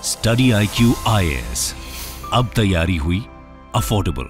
Study IQ IAS, अब तैयारी हुई अफोर्डेबल।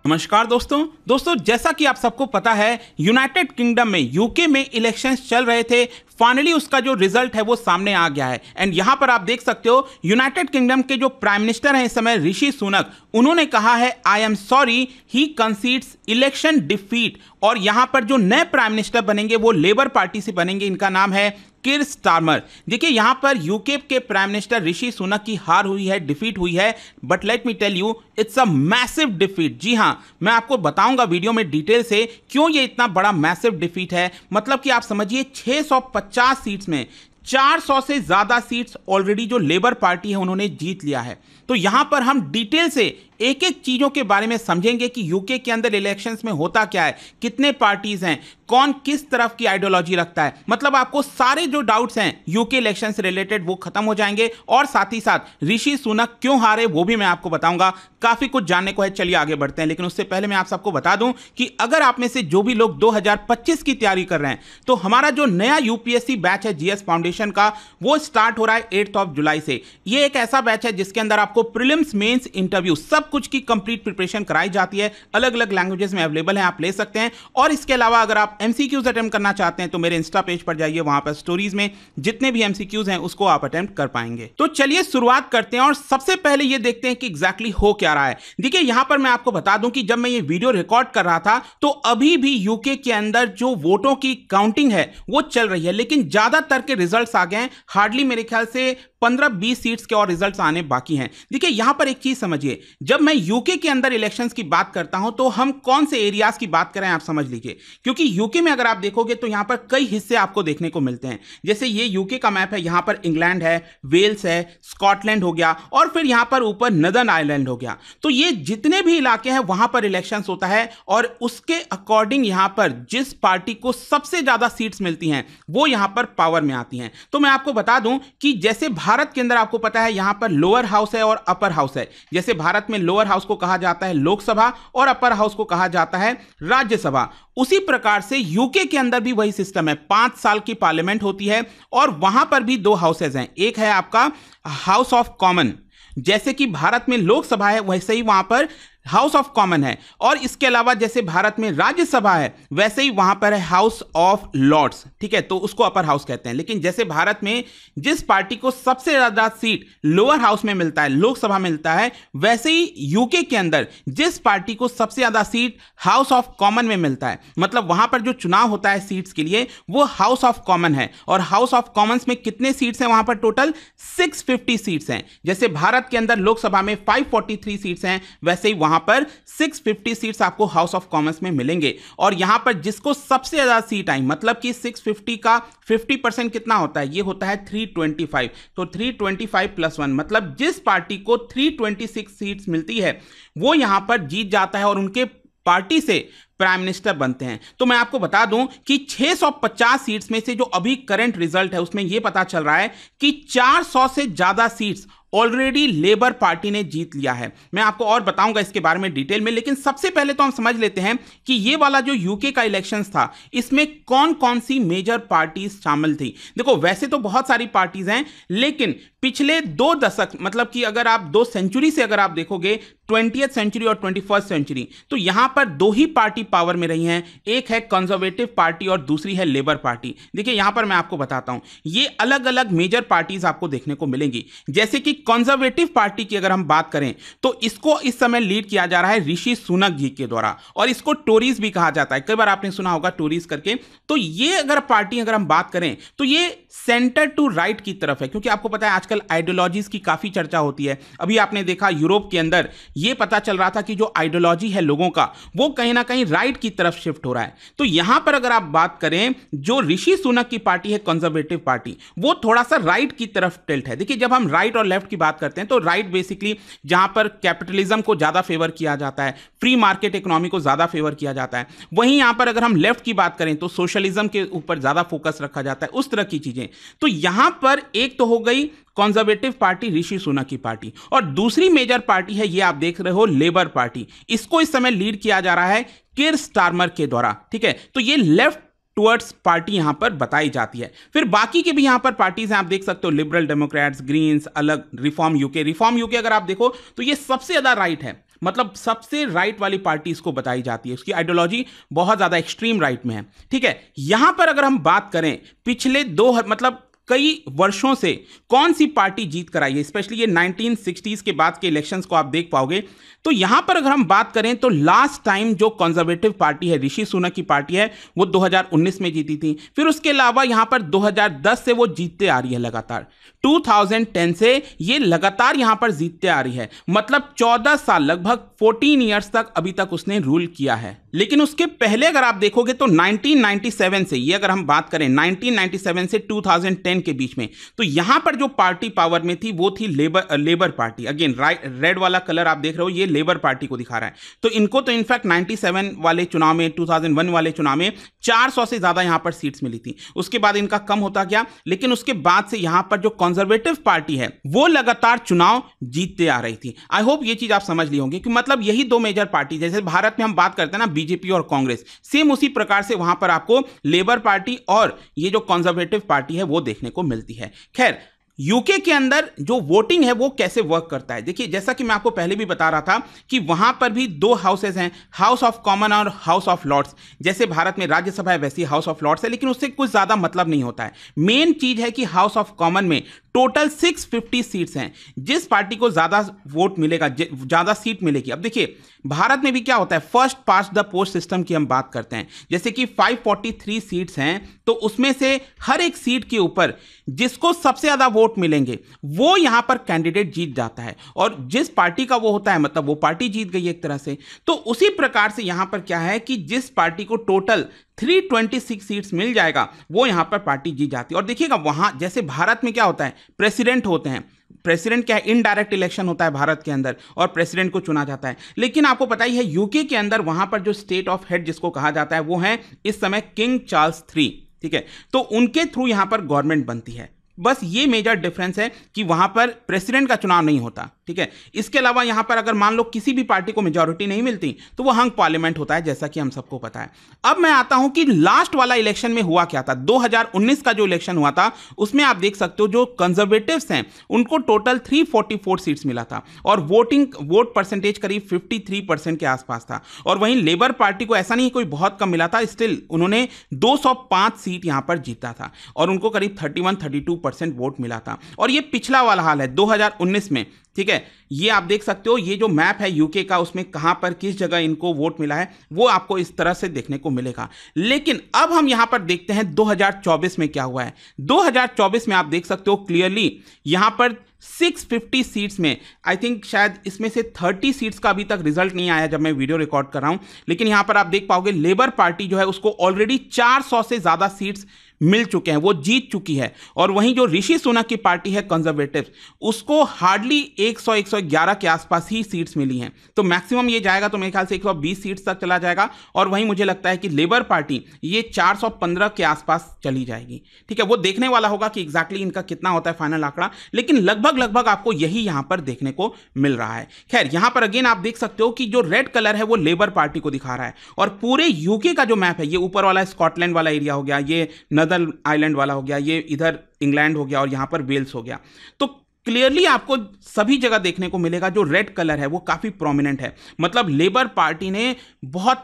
नमस्कार दोस्तों जैसा कि आप सबको पता है, यूनाइटेड किंगडम में यूके में इलेक्शंस चल रहे थे। फाइनली उसका जो रिजल्ट है वो सामने आ गया है। एंड यहां पर आप देख सकते हो यूनाइटेड किंगडम के जो प्राइम मिनिस्टर हैं इस समय, ऋषि सुनक, उन्होंने कहा है I am sorry he कंसीड्स election defeat. और यहां पर जो नए प्राइम मिनिस्टर बनेंगे वो लेबर पार्टी से बनेंगे, इनका नाम है कीर स्टारमर। देखिए यहां पर यूके के प्राइम मिनिस्टर ऋषि सुनक की हार हुई है, डिफीट हुई है, but let me tell you it's a massive defeat. जी हां, मैं आपको बताऊंगा वीडियो में डिटेल से क्यों ये इतना बड़ा मैसिव डिफीट है। मतलब कि आप समझिए 650 सीट्स में 400 से ज्यादा सीट्स ऑलरेडी जो लेबर पार्टी है उन्होंने जीत लिया है। तो यहां पर हम डिटेल से एक एक चीजों के बारे में समझेंगे कि यूके के अंदर इलेक्शंस में होता क्या है, कितने पार्टीज हैं, कौन किस तरफ की आइडियोलॉजी रखता है। मतलब आपको सारे जो डाउट्स हैं यूके इलेक्शन से रिलेटेड वो खत्म हो जाएंगे। और साथ ही साथ ऋषि सुनक क्यों हारे वो भी मैं आपको बताऊंगा। काफी कुछ जानने को है, चलिए आगे बढ़ते हैं। लेकिन उससे पहले मैं आप सबको बता दूं कि अगर आप में से जो भी लोग 2025 की तैयारी कर रहे हैं तो हमारा जो नया यूपीएससी बैच है जीएस फाउंडेशन का, वो स्टार्ट हो रहा है 8 जुलाई से। ये एक ऐसा बैच है जिसके अंदर आपको प्रीलिम्स, मेंस, इंटरव्यू सब कुछ की कंप्लीट प्रिपरेशन कराई जाती है। अलग अलग लैंग्वेजेस में अवेलेबल है, आप ले सकते हैं। और इसके अलावा अगर आप एमसीक्यूज अटेम्प्ट करना चाहते हैं तो मेरे इंस्टा पेज पर जाइए, वहां पर स्टोरीज में जितने भी एमसीक्यूज हैं उसको आप अटेम्प्ट कर पाएंगे। तो चलिए शुरुआत करते हैं और सबसे पहले ये देखते हैं कि एग्जैक्टली हो क्या रहा है। देखिए यहां पर मैं आपको बता दूं कि जब मैं ये वीडियो रिकॉर्ड कर रहा था तो अभी भी यूके के अंदर जो वोटों की काउंटिंग है वो चल रही है, लेकिन ज्यादातर के रिजल्ट्स आ गए हैं। हार्डली मेरे ख्याल से 15-20 सीट्स के और रिजल्ट्स आने बाकी हैं। देखिए यहां पर एक चीज समझिए, जब मैं यूके के अंदर इलेक्शंस की बात करता हूं तो हम कौन से एरियाज की बात करें आप समझ लीजिए। क्योंकि यूके में अगर आप देखोगे तो यहां पर कई हिस्से आपको देखने को मिलते हैं। जैसे ये यूके का मैप है, यहां पर इंग्लैंड है, वेल्स है, स्कॉटलैंड हो गया और फिर यहां पर ऊपर नदर्न आयरलैंड हो गया। तो ये जितने भी इलाके हैं वहां पर इलेक्शंस होता है और उसके अकॉर्डिंग यहां पर जिस पार्टी को सबसे ज्यादा सीट्स मिलती हैं वो यहां पर पावर में आती हैं। तो मैं आपको बता दूं कि जैसे भारत के अंदर आपको पता है यहां पर लोअर हाउस है और अपर हाउस है। जैसे भारत में लोअर हाउस को कहा जाता है लोकसभा और अपर हाउस को कहा जाता है राज्यसभा, उसी प्रकार से यूके के अंदर भी वही सिस्टम है। 5 साल की पार्लियामेंट होती है और वहां पर भी 2 हाउसेज हैं। एक है आपका हाउस ऑफ कॉमन, जैसे कि भारत में लोकसभा है वैसे ही वहां पर हाउस ऑफ कॉमन है। और इसके अलावा जैसे भारत में राज्यसभा है वैसे ही वहां पर है हाउस ऑफ लॉर्ड्स, ठीक है, तो उसको अपर हाउस कहते हैं। लेकिन जैसे भारत में जिस पार्टी को सबसे ज्यादा सीट लोअर हाउस में मिलता है, लोकसभा में मिलता है, वैसे ही यूके के अंदर जिस पार्टी को सबसे ज्यादा सीट हाउस ऑफ कॉमन में मिलता है, मतलब वहां पर जो चुनाव होता है सीट्स के लिए वो हाउस ऑफ कॉमन है। और हाउस ऑफ कॉमन्स में कितने सीट्स हैं वहां पर? टोटल 650 सीट्स हैं। जैसे भारत के अंदर लोकसभा में 543 सीट्स हैं, वैसे ही वहां पर 650 सीट्स आपको हाउस ऑफ कॉमन्स में मिलेंगे। और यहां पर जिसको सबसे ज्यादा सीट आई, मतलब कि 650 का 50% कितना होता है? ये होता है 325। तो 325 + 1 मतलब जिस पार्टी को 326 सीट्स मिलती है वो यहां पर जीत जाता है और उनके पार्टी से प्राइम मिनिस्टर बनते हैं। तो मैं आपको बता दूं कि 650 सीट्स में से जो अभी करंट रिजल्ट है उसमें यह पता चल रहा है कि 400 से ज्यादा सीट्स ऑलरेडी लेबर पार्टी ने जीत लिया है। मैं आपको और बताऊंगा इसके बारे में डिटेल में, लेकिन सबसे पहले तो हम समझ लेते हैं कि ये वाला जो यूके का इलेक्शंस था इसमें कौन कौन सी मेजर पार्टीज शामिल थी। देखो वैसे तो बहुत सारी पार्टीज हैं, लेकिन पिछले 2 दशक, मतलब कि अगर आप 2 सेंचुरी से अगर आप देखोगे, 20th सेंचुरी और 21st सेंचुरी, तो यहां पर 2 ही पार्टी पावर में रही हैं। एक है कंजर्वेटिव पार्टी और दूसरी है लेबर पार्टी। देखिए यहां पर मैं आपको बताता हूं, ये अलग अलग मेजर पार्टीज आपको देखने को मिलेंगी। जैसे कि कंजर्वेटिव पार्टी की अगर हम बात करें तो इसको इस समय लीड किया जा रहा है ऋषि सुनक जी के द्वारा, और इसको टोरीज भी कहा जाता है। कई बार आपने सुना होगा टोरीज करके। तो ये अगर पार्टी अगर हम बात करें तो ये सेंटर टू राइट की तरफ है, क्योंकि आपको पता है आजकल आइडियोलॉजीज की काफी चर्चा होती है। अभी आपने देखा यूरोप के अंदर ये पता चल रहा था कि जो आइडियोलॉजी है लोगों का वो कहीं ना कहीं राइट की तरफ शिफ्ट हो रहा है। तो यहां पर अगर आप बात करें, जो ऋषि सुनक की पार्टी है कंजर्वेटिव पार्टी, वो थोड़ा सा राइट की तरफ टिल्ट है। देखिए जब हम राइट और लेफ्ट की बात करते हैं तो राइट बेसिकली जहां पर कैपिटलिज्म को ज्यादा फेवर किया जाता है, फ्री मार्केट इकोनॉमी को ज्यादा फेवर किया जाता है। वहीं यहां पर अगर हम लेफ्ट की बात करें तो सोशलिज्म के ऊपर ज्यादा फोकस रखा जाता है, उस तरह की चीजें। तो यहां पर एक तो हो गई कंजर्वेटिव पार्टी ऋषि सुनक की पार्टी, और दूसरी मेजर पार्टी है ये आप देख रहे हो लेबर पार्टी। इसको इस समय लीड किया जा रहा है कीर स्टारमर के द्वारा, ठीक है। तो ये लेफ्ट टुवर्ड्स पार्टी यहां पर बताई जाती है। फिर बाकी के भी यहां पर पार्टीज हैं, आप देख सकते हो लिबरल डेमोक्रेट्स, ग्रीन्स, अलग रिफॉर्म यूके अगर आप देखो तो ये सबसे ज्यादा राइट है, मतलब सबसे राइट वाली पार्टी इसको बताई जाती है, उसकी आइडियोलॉजी बहुत ज्यादा एक्सट्रीम राइट में है। ठीक है, यहां पर अगर हम बात करें पिछले मतलब कई वर्षों से कौन सी पार्टी जीत कर आई है, स्पेशली ये 1960s के बाद के इलेक्शंस को आप देख पाओगे, तो यहां पर अगर हम बात करें तो लास्ट टाइम जो कंजर्वेटिव पार्टी है, ऋषि सुनक की पार्टी है, वो 2019 में जीती थी। फिर उसके अलावा यहां पर 2010 से वो जीतते आ रही है लगातार, 2010 से ये लगातार यहां पर जीतते आ रही है, मतलब 14 साल, लगभग 14 ईयर्स तक अभी तक उसने रूल किया है। लेकिन उसके पहले अगर आप देखोगे तो 1997 से, ये अगर हम बात करें 1997 से 2010 के बीच में, तो यहां पर जो पार्टी पावर में थी वो थी लेबर पार्टी। अगेन रेड वाला कलर आप देख रहे हो, ये लेबर पार्टी को दिखा रहा है। तो इनको तो इनफैक्ट 97 वाले चुनाव में, 2001 वाले चुनाव में 400 से ज्यादा यहां पर सीट्स मिली थी। उसके बाद इनका कम होता गया, लेकिन उसके बाद से यहां पर जो कंजर्वेटिव पार्टी है वो लगातार चुनाव जीतते आ रही थी। आई होप ये चीज आप समझ ली होंगे कि मतलब यही दो मेजर पार्टी, जैसे भारत में हम बात करते हैं ना बीजेपी और कांग्रेस, सेम उसी प्रकार से वहां पर आपको लेबर पार्टी और ये जो कंजर्वेटिव पार्टी है वो देखने को मिलती है। खैर, यूके के अंदर जो वोटिंग है वो कैसे वर्क करता है, देखिए जैसा कि मैं आपको पहले भी बता रहा था कि वहां पर भी दो हाउसेस हैं, हाउस ऑफ कॉमन और हाउस ऑफ लॉर्ड्स। जैसे भारत में राज्यसभा है वैसी हाउस ऑफ लॉर्ड्स है, लेकिन उससे कुछ ज्यादा मतलब नहीं होता है। मेन चीज है कि हाउस ऑफ कॉमन में टोटल 650 सीट्स हैं, जिस पार्टी को ज्यादा वोट मिलेगा, ज्यादा सीट मिलेगी। अब देखिए भारत में भी क्या होता है, first past the post system की हम बात करते हैं, जैसे कि 543 सीट्स हैं, तो उसमें से हर एक सीट के ऊपर जिसको सबसे ज्यादा वोट मिलेंगे वो यहां पर कैंडिडेट जीत जाता है, और जिस पार्टी का वो होता है मतलब वो पार्टी जीत गई एक तरह से। तो उसी प्रकार से यहां पर क्या है कि जिस पार्टी को टोटल 326 सीट्स मिल जाएगा वो यहां पर पार्टी जीत जाती है। और देखिएगा वहां जैसे भारत में क्या होता है, प्रेसिडेंट होते हैं, प्रेसिडेंट क्या है, इनडायरेक्ट इलेक्शन होता है भारत के अंदर और प्रेसिडेंट को चुना जाता है। लेकिन आपको पता ही है यूके के अंदर वहां पर जो स्टेट ऑफ हेड जिसको कहा जाता है वो है इस समय किंग चार्ल्स III। ठीक है, तो उनके थ्रू यहां पर गवर्नमेंट बनती है। बस ये मेजर डिफरेंस है कि वहां पर प्रेसिडेंट का चुनाव नहीं होता। ठीक है, इसके अलावा यहां पर अगर मान लो किसी भी पार्टी को मेजॉरिटी नहीं मिलती तो वो हंग पार्लियामेंट होता है, जैसा कि हम सबको पता है। अब मैं आता हूं कि लास्ट वाला इलेक्शन में हुआ क्या था। 2019 का जो इलेक्शन हुआ था उसमें आप देख सकते हो जो कंजर्वेटिव्स हैं उनको टोटल 344 सीट्स मिला था, और वोट परसेंटेज करीब 53% के आसपास था। और वहीं लेबर पार्टी को ऐसा नहीं कोई बहुत कम मिला था, स्टिल उन्होंने 205 सीट यहां पर जीता था और उनको करीब 31-32% वोट मिला था। और ये पिछला वाला हाल है 2019 में। ठीक है, ये आप देख सकते हो, ये जो मैप है यूके का उसमें कहां पर किस जगह इनको वोट मिला है वो आपको इस तरह से देखने को मिलेगा। लेकिन अब हम यहां पर देखते हैं 2024 में क्या हुआ है। 2024 में आप देख सकते हो क्लियरली यहां पर 650 सीट्स में आई थिंक शायद इसमें से 30 सीट्स का अभी तक रिजल्ट नहीं आया जब मैं वीडियो रिकॉर्ड कर रहा हूं, लेकिन यहां पर आप देख पाओगे लेबर पार्टी जो है उसको ऑलरेडी 400 से ज्यादा सीट्स मिल चुके हैं, वो जीत चुकी है। और वहीं जो ऋषि सुनक की पार्टी है कंजर्वेटिव, उसको हार्डली 100-111 के आसपास ही सीट्स मिली हैं। तो मैक्सिमम ये जाएगा तो मेरे ख्याल से 120 सीट्स तक चला जाएगा। और वहीं मुझे लगता है कि लेबर पार्टी ये 415 के आसपास चली जाएगी। ठीक है, वो देखने वाला होगा कि एग्जैक्टली इनका कितना होता है फाइनल आंकड़ा, लेकिन लगभग आपको यही यहां पर देखने को मिल रहा है। खैर, यहां पर अगेन आप देख सकते हो कि जो रेड कलर है वो लेबर पार्टी को दिखा रहा है, और पूरे यूके का जो मैप है, ये ऊपर वाला स्कॉटलैंड वाला एरिया हो गया, ये नदर आइलैंड वाला हो गया, ये इधर इंग्लैंड हो गया और यहां पर वेल्स हो गया। तो क्लियरली आपको सभी जगह देखने को मिलेगा जो रेड कलर है वो काफी प्रोमिनेंट है। मतलब लेबर पार्टी ने बहुत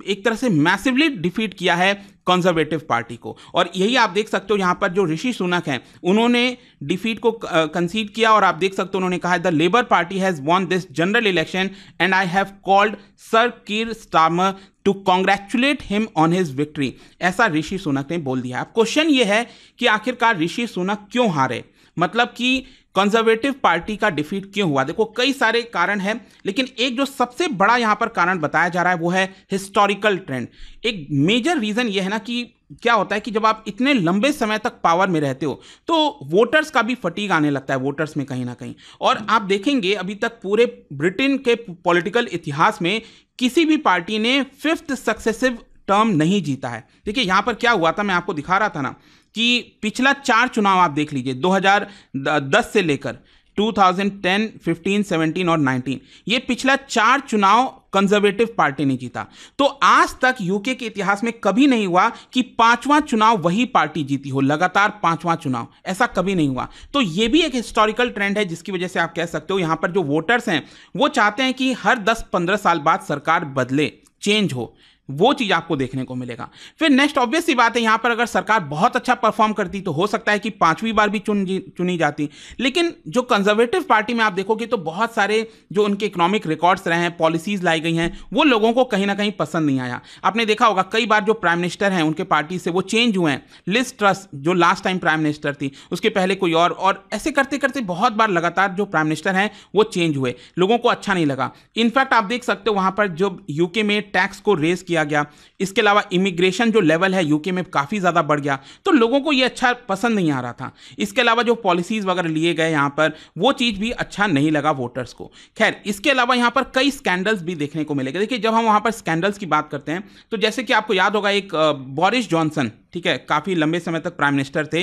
एक तरह से मैसिवली डिफीट किया है कंजर्वेटिव पार्टी को। और यही आप देख सकते हो यहां पर जो ऋषि सुनक हैं उन्होंने डिफीट को कंसीड किया, और आप देख सकते हो उन्होंने कहा the Labour Party has won this general election and I have called Sir Keir Starmer to congratulate him on his victory. ऐसा ऋषि सुनक ने बोल दिया। अब क्वेश्चन ये है कि आखिरकार ऋषि सुनक क्यों हारे, मतलब कि कंजर्वेटिव पार्टी का डिफीट क्यों हुआ। देखो कई सारे कारण हैं, लेकिन एक जो सबसे बड़ा यहां पर कारण बताया जा रहा है वो है हिस्टोरिकल ट्रेंड। एक मेजर रीजन ये है ना कि क्या होता है कि जब आप इतने लंबे समय तक पावर में रहते हो तो वोटर्स का भी फटीग आने लगता है वोटर्स में कहीं ना कहीं। और आप देखेंगे अभी तक पूरे ब्रिटेन के पॉलिटिकल इतिहास में किसी भी पार्टी ने 5th सक्सेसिव टर्म नहीं जीता है। देखिए यहां पर क्या हुआ था, मैं आपको दिखा रहा था ना कि पिछला 4 चुनाव आप देख लीजिए 2010 से लेकर 2010, 15, 17 और 19, ये पिछला 4 चुनाव कंजर्वेटिव पार्टी ने जीता। तो आज तक यूके के इतिहास में कभी नहीं हुआ कि 5वां चुनाव वही पार्टी जीती हो, लगातार 5वां चुनाव, ऐसा कभी नहीं हुआ। तो ये भी एक हिस्टोरिकल ट्रेंड है जिसकी वजह से आप कह सकते हो यहां पर जो वोटर्स हैं वो चाहते हैं कि हर 10-15 साल बाद सरकार बदले, चेंज हो, वो चीज आपको देखने को मिलेगा। फिर नेक्स्ट ऑब्वियस सी बात है, यहां पर अगर सरकार बहुत अच्छा परफॉर्म करती तो हो सकता है कि 5वीं बार भी चुनी जाती। लेकिन जो कंजर्वेटिव पार्टी में आप देखोगे तो बहुत सारे जो उनके इकोनॉमिक रिकॉर्ड्स रहे हैं, पॉलिसीज लाई गई हैं, वो लोगों को कहीं ना कहीं पसंद नहीं आया। आपने देखा होगा कई बार जो प्राइम मिनिस्टर हैं उनके पार्टी से वो चेंज हुए हैं। लिज ट्रस जो लास्ट टाइम प्राइम मिनिस्टर थी, उसके पहले कोई और ऐसे करते करते बहुत बार लगातार जो प्राइम मिनिस्टर हैं वो चेंज हुए, लोगों को अच्छा नहीं लगा। इनफैक्ट आप देख सकते हो वहां पर जो यूके में टैक्स को रेज किया गया, इसके अलावा इमिग्रेशन जो लेवल है यूके में काफी ज्यादा बढ़ गया, तो लोगों को यह अच्छा पसंद नहीं आ रहा था। इसके अलावा जो पॉलिसीज वगैरह लिए गए यहां पर, वो चीज भी अच्छा नहीं लगा वोटर्स को। खैर, इसके अलावा यहां पर कई स्कैंडल्स भी देखने को मिलेंगे। देखिए, जब हम वहां पर स्कैंडल्स की बात करते हैं तो जैसे कि आपको याद होगा एक बोरिस जॉनसन, ठीक है, काफी लंबे समय तक प्राइम मिनिस्टर थे।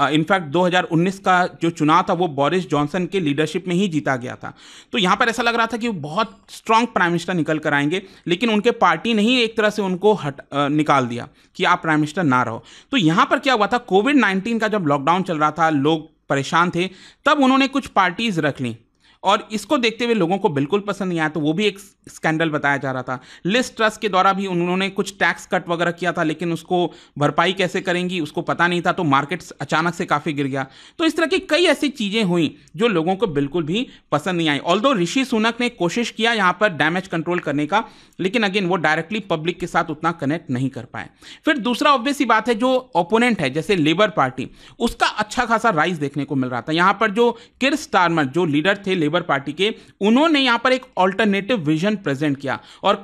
इनफैक्ट 2019 का जो चुनाव था वो बोरिस जॉनसन के लीडरशिप में ही जीता गया था। तो यहां पर ऐसा लग रहा था कि वो बहुत स्ट्रांग प्राइम मिनिस्टर निकल कर आएंगे, लेकिन उनके पार्टी ने ही एक तरह से उनको निकाल दिया कि आप प्राइम मिनिस्टर ना रहो। तो यहां पर क्या हुआ था, कोविड-19 का जब लॉकडाउन चल रहा था, लोग परेशान थे, तब उन्होंने कुछ पार्टीज रख ली और इसको देखते हुए लोगों को बिल्कुल पसंद नहीं आया। तो वो भी एक स्कैंडल बताया जा रहा था। लिज ट्रस के द्वारा भी उन्होंने कुछ टैक्स कट वगैरह किया था, लेकिन उसको भरपाई कैसे करेंगी उसको पता नहीं था, तो मार्केट अचानक से काफी गिर गया। तो इस तरह की कई ऐसी चीजें हुई जो लोगों को बिल्कुल भी पसंद नहीं आई। ऑल्दो ऋषि सुनक ने कोशिश किया यहां पर डैमेज कंट्रोल करने का, लेकिन अगेन वो डायरेक्टली पब्लिक के साथ उतना कनेक्ट नहीं कर पाए। फिर दूसरा ऑब्वियस ही बात है, जो ओपोनेंट है जैसे लेबर पार्टी, उसका अच्छा खासा राइज देखने को मिल रहा था। यहां पर जो किर स्टारमर जो लीडर थे लेबर पार्टी के, उन्होंने यहां पर एक ऑल्टरनेटिव विजन प्रेजेंट किया और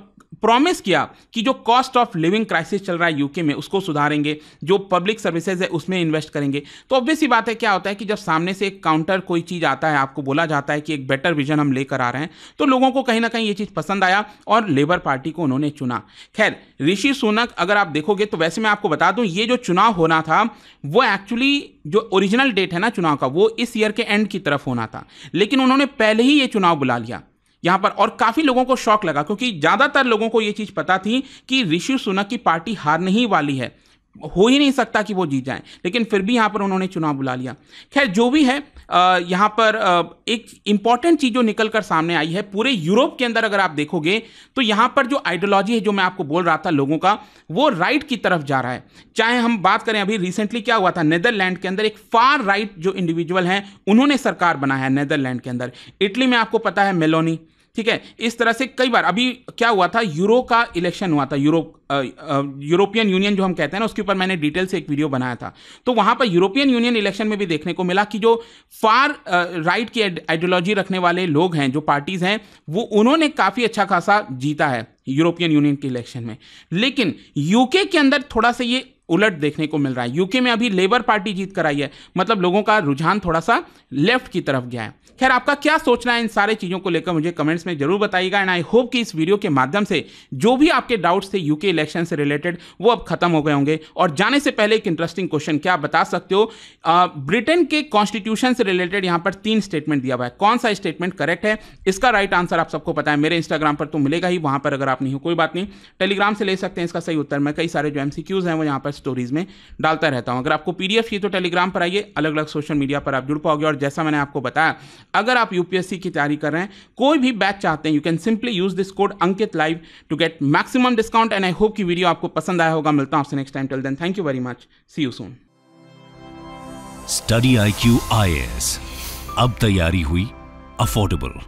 प्रॉमिस किया कि जो कॉस्ट ऑफ लिविंग क्राइसिस चल रहा है यूके में उसको सुधारेंगे, जो पब्लिक सर्विसेज है उसमें इन्वेस्ट करेंगे। तो ऑब्वियस सी बात है, क्या होता है कि जब सामने से एक काउंटर कोई चीज आता है, आपको बोला जाता है कि एक बेटर विजन हम लेकर आ रहे हैं, तो लोगों को कहीं ना कहीं ये चीज पसंद आया और लेबर पार्टी को उन्होंने चुना। खैर, ऋषि सुनक अगर आप देखोगे तो वैसे मैं आपको बता दूं, ये जो चुनाव होना था वो एक्चुअली जो ओरिजिनल डेट है ना चुनाव का, वो इस ईयर के एंड की तरफ होना था, लेकिन उन्होंने पहले ही ये चुनाव बुला लिया यहां पर। और काफी लोगों को शॉक लगा, क्योंकि ज्यादातर लोगों को यह चीज पता थी कि ऋषि सुनक की पार्टी हारने ही वाली है, हो ही नहीं सकता कि वो जीत जाए, लेकिन फिर भी यहां पर उन्होंने चुनाव बुला लिया। खैर, जो भी है, यहां पर एक इंपॉर्टेंट चीज जो निकल कर सामने आई है, पूरे यूरोप के अंदर अगर आप देखोगे तो यहां पर जो आइडियोलॉजी है जो मैं आपको बोल रहा था लोगों का, वो राइट की तरफ जा रहा है। चाहे हम बात करें, अभी रिसेंटली क्या हुआ था, नेदरलैंड के अंदर एक फार राइट जो इंडिविजुअल हैं उन्होंने सरकार बनाया है नेदरलैंड के अंदर। इटली में आपको पता है मेलोनी, ठीक है। इस तरह से कई बार, अभी क्या हुआ था, यूरो का इलेक्शन हुआ था, यूरोपियन यूनियन जो हम कहते हैं ना, उसके ऊपर मैंने डिटेल से एक वीडियो बनाया था। तो वहां पर यूरोपियन यूनियन इलेक्शन में भी देखने को मिला कि जो फार राइट की आइडियोलॉजी रखने वाले लोग हैं, जो पार्टीज हैं, वो उन्होंने काफी अच्छा खासा जीता है यूरोपियन यूनियन के इलेक्शन में। लेकिन यूके के अंदर थोड़ा सा ये उलट देखने को मिल रहा है। यूके में अभी लेबर पार्टी जीत कर आई है, मतलब लोगों का रुझान थोड़ा सा लेफ्ट की तरफ गया है। खैर, आपका क्या सोचना है इन सारे चीजों को लेकर मुझे कमेंट्स में जरूर बताइएगा। एंड आई होप कि इस वीडियो के माध्यम से जो भी आपके डाउट्स थे यूके इलेक्शन से रिलेटेड वो अब खत्म हो गए होंगे। और जाने से पहले एक इंटरेस्टिंग क्वेश्चन, क्या आप बता सकते हो ब्रिटेन के कॉन्स्टिट्यूशन से रिलेटेड यहां पर 3 स्टेटमेंट दिया हुआ है, कौन सा स्टेटमेंट करेक्ट है? इसका राइट आंसर आप सबको पता है, मेरे इंस्टाग्राम पर तो मिलेगा ही, वहां पर अगर आप नहीं हो कोई बात नहीं, टेलीग्राम से ले सकते हैं इसका सही उत्तर। मैं कई सारे जो MCQs हैं वो यहाँ पर स्टोरीज में डालता रहता हूं। अगर आपको PDF चाहिए तो टेलीग्राम पर आइए, अलग अलग सोशल मीडिया पर आप जुड़ पाओगे। और जैसा मैंने आपको बताया, अगर आप UPSC की तैयारी कर रहे हैं, कोई भी बैच चाहते हैं, you can simply use this code Ankit live to get maximum discount. And I hope कि वीडियो आपको पसंद आया होगा। मिलता हूं आपसे next time, till then thank you very much, see you soon. Study IQ IAS, अब तैयारी हुई अफोर्डेबल।